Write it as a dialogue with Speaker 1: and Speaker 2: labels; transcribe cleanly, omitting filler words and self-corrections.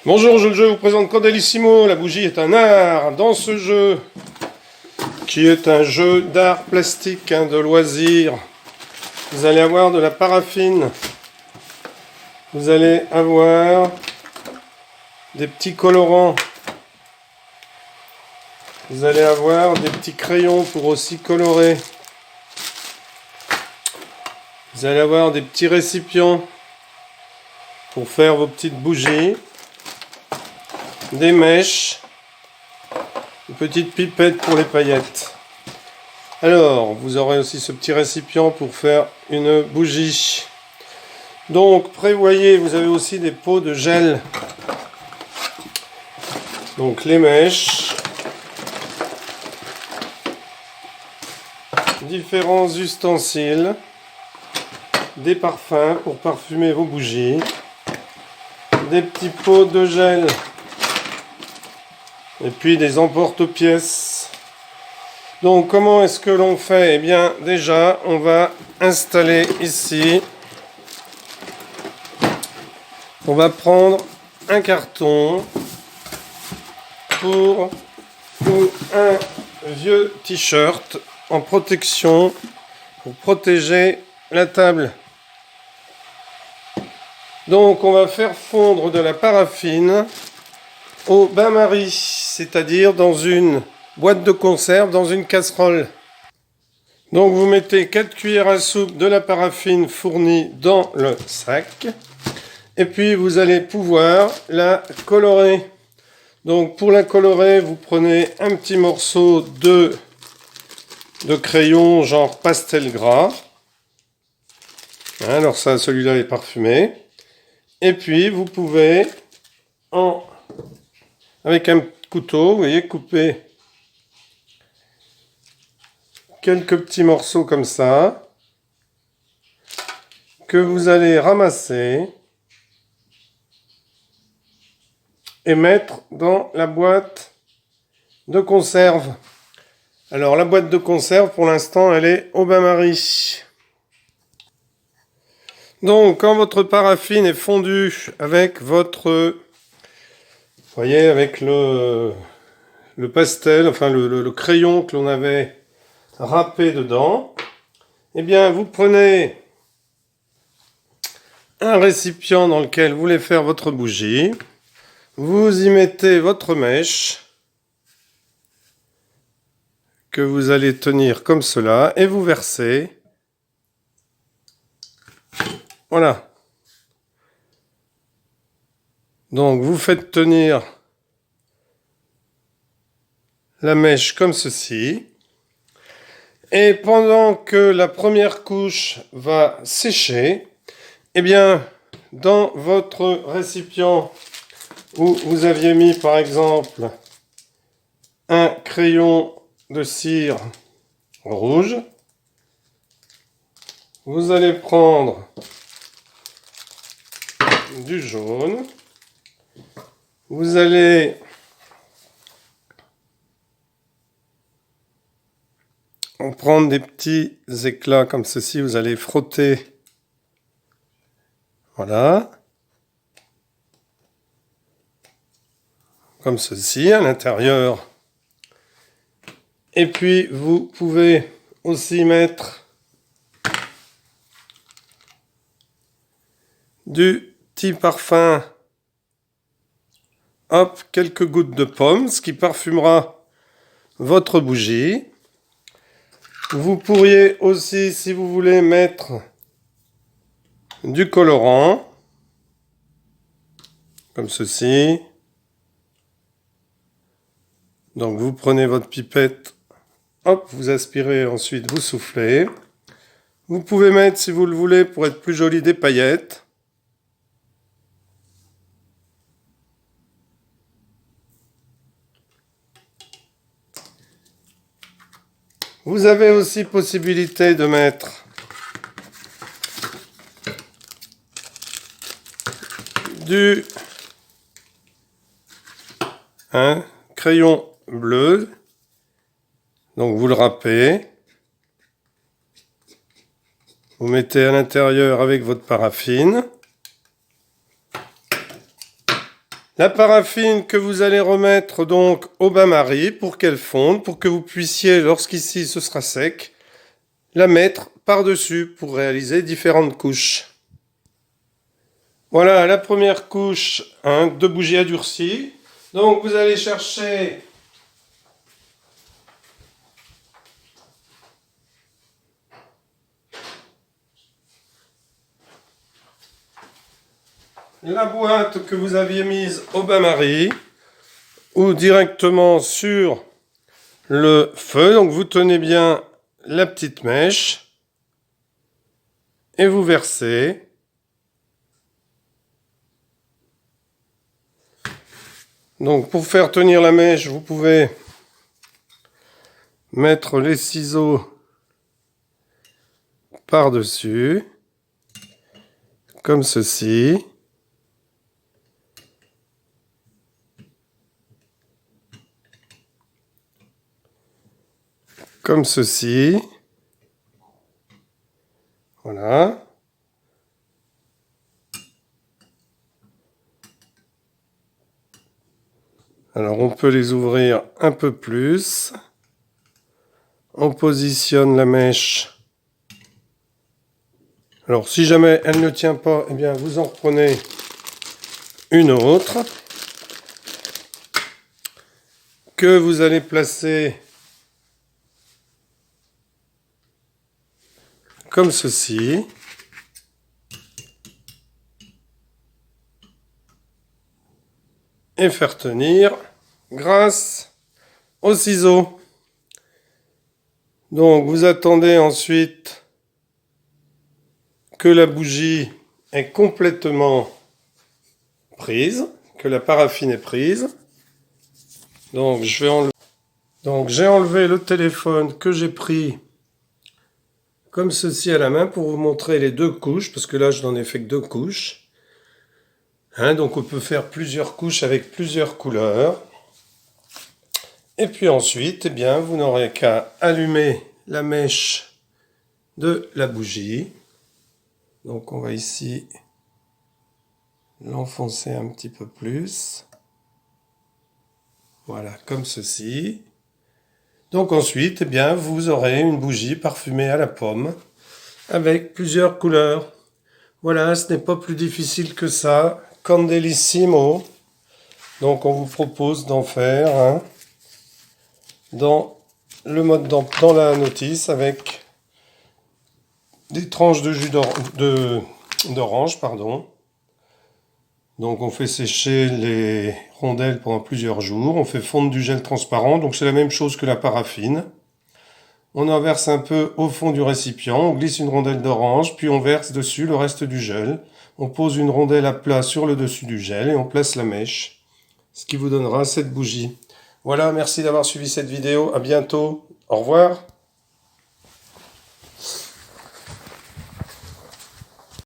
Speaker 1: Bonjour, je vous présente Candellissimo. La bougie est un art. Dans ce jeu, qui est un jeu d'art plastique, de loisirs, vous allez avoir de la paraffine. Vous allez avoir des petits colorants. Vous allez avoir des petits crayons pour aussi colorer. Vous allez avoir des petits récipients pour faire vos petites bougies. Des mèches. Une petite pipette pour les paillettes. Alors, vous aurez aussi ce petit récipient pour faire une bougie. Donc, prévoyez, vous avez aussi des pots de gel. Donc, les mèches. Différents ustensiles. Des parfums pour parfumer vos bougies. Des petits pots de gel. Et puis des emporte-pièces. Donc comment est-ce que l'on fait? Eh bien déjà on va installer ici. On va prendre un carton ou un vieux t-shirt en protection pour protéger la table. Donc on va faire fondre de la paraffine au bain-marie, c'est-à-dire dans une boîte de conserve, dans une casserole. Donc vous mettez 4 cuillères à soupe de la paraffine fournie dans le sac. Et puis vous allez pouvoir la colorer. Donc pour la colorer, vous prenez un petit morceau de crayon genre pastel gras. Alors ça, celui-là est parfumé. Et puis vous pouvez avec un couteau, vous voyez, couper quelques petits morceaux comme ça, que vous allez ramasser et mettre dans la boîte de conserve. Alors la boîte de conserve, pour l'instant, elle est au bain-marie. Donc quand votre paraffine est fondue avec votre... Vous voyez, avec le pastel, enfin le crayon que l'on avait râpé dedans, eh bien vous prenez un récipient dans lequel vous voulez faire votre bougie, vous y mettez votre mèche que vous allez tenir comme cela et vous versez. Voilà. Donc vous faites tenir la mèche comme ceci. Et pendant que la première couche va sécher, eh bien, dans votre récipient où vous aviez mis par exemple un crayon de cire rouge, vous allez prendre du jaune. Vous allez en prendre des petits éclats comme ceci. Vous allez frotter. Voilà. Comme ceci à l'intérieur. Et puis vous pouvez aussi mettre du petit parfum. Hop, quelques gouttes de pomme, ce qui parfumera votre bougie. Vous pourriez aussi, si vous voulez, mettre du colorant, comme ceci. Donc vous prenez votre pipette, hop, vous aspirez, ensuite vous soufflez. Vous pouvez mettre, si vous le voulez, pour être plus joli, des paillettes. Vous avez aussi possibilité de mettre du crayon bleu. Donc vous le râpez. Vous mettez à l'intérieur avec votre paraffine. La paraffine que vous allez remettre donc au bain-marie pour qu'elle fonde, pour que vous puissiez, lorsqu'ici ce sera sec, la mettre par-dessus pour réaliser différentes couches. Voilà la première couche de bougie à durci. Donc vous allez chercher la boîte que vous aviez mise au bain-marie ou directement sur le feu. Donc vous tenez bien la petite mèche et vous versez. Donc pour faire tenir la mèche, vous pouvez mettre les ciseaux par-dessus, comme ceci. Comme ceci. Voilà. Alors on peut les ouvrir un peu plus. On positionne la mèche. Alors si jamais elle ne tient pas, eh bien vous en reprenez une autre que vous allez placer comme ceci. Et faire tenir grâce aux ciseaux. Donc vous attendez ensuite que la bougie est complètement prise, que la paraffine est prise. Donc j'ai enlevé le téléphone que j'ai pris comme ceci à la main pour vous montrer les deux couches, parce que là je n'en ai fait que deux couches. Donc on peut faire plusieurs couches avec plusieurs couleurs. Et puis ensuite, eh bien, vous n'aurez qu'à allumer la mèche de la bougie. Donc on va ici l'enfoncer un petit peu plus. Voilà, comme ceci. Donc ensuite, eh bien, vous aurez une bougie parfumée à la pomme avec plusieurs couleurs. Voilà, ce n'est pas plus difficile que ça. Candelissimo. Donc on vous propose d'en faire dans le mode dans la notice avec des tranches de jus d'orange, pardon. Donc on fait sécher les rondelles pendant plusieurs jours. On fait fondre du gel transparent. Donc c'est la même chose que la paraffine. On en verse un peu au fond du récipient. On glisse une rondelle d'orange, puis on verse dessus le reste du gel. On pose une rondelle à plat sur le dessus du gel et on place la mèche. Ce qui vous donnera cette bougie. Voilà, merci d'avoir suivi cette vidéo. À bientôt. Au revoir.